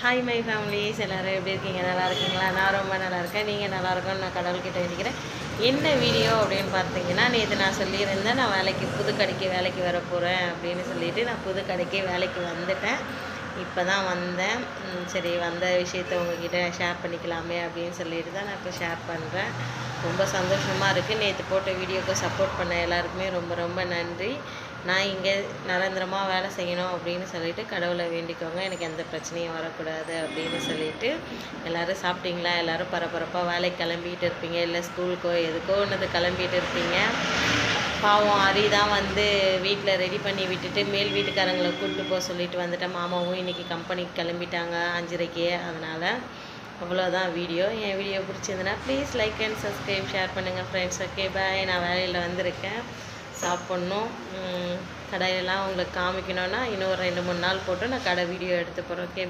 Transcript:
Hi my families, எல்லோரும் எப்படி இருக்கீங்க? நல்லா இருக்கீங்களா? நான் ரொம்ப நல்லா இருக்கேன். நீங்கள் நல்லா இருக்கணும்னு நான் கடவுள்கிட்ட வேண்டிக்கிறேன். என்ன வீடியோ அப்படின்னு பார்த்தீங்கன்னா, நேற்று நான் சொல்லியிருந்தேன் நான் புது கடைக்கு வேலைக்கு வர போகிறேன் அப்படின்னு சொல்லிட்டு நான் புது கடைக்கு வேலைக்கு வந்துட்டேன். இப்போ தான் வந்தேன். சரி, வந்த விஷயத்த உங்ககிட்ட ஷேர் பண்ணிக்கலாமே அப்படின்னு சொல்லிட்டு தான் நான் இப்போ ஷேர் பண்ணுறேன். ரொம்ப சந்தோஷமாக இருக்குது. நேற்று போட்ட வீடியோக்கு சப்போர்ட் பண்ண எல்லாருக்குமே ரொம்ப ரொம்ப நன்றி. நான் இங்கே நிரந்தரமாக வேலை செய்யணும் அப்படின்னு சொல்லிட்டு கடவுளை வேண்டிக்கோங்க, எனக்கு எந்த பிரச்சனையும் வரக்கூடாது அப்படின்னு சொல்லிட்டு. எல்லோரும் சாப்பிட்டீங்களா? எல்லோரும் பரபரப்பாக வேலைக்கு கிளம்பிகிட்டு இருப்பீங்க, இல்லை ஸ்கூலுக்கோ எதுக்கோ ஒன்று கிளம்பிகிட்டு இருப்பீங்க. பாவம் அரி தான் வீட்டில் ரெடி பண்ணி விட்டுட்டு மேல் வீட்டுக்காரங்களை கூப்பிட்டு போக சொல்லிட்டு வந்துட்டேன். மாமாவும் இன்றைக்கி கம்பெனிக்கு கிளம்பிட்டாங்க 5:30. அதனால் அவ்வளோதான் வீடியோ. என் வீடியோ பிடிச்சிருந்ததுன்னா please like and subscribe, share பண்ணுங்கள் ஃப்ரெண்ட்ஸ். ஓகே, பாய். நான் வேலையில் வந்திருக்கேன், சாப்பிட்ணும். கடையெல்லாம் உங்களுக்கு காமிக்கணுன்னா இன்னும் ஒரு 2-3 நாள் போட்டு நான் கடை வீடியோ எடுத்து போகிறேன். ஓகே, பாய்.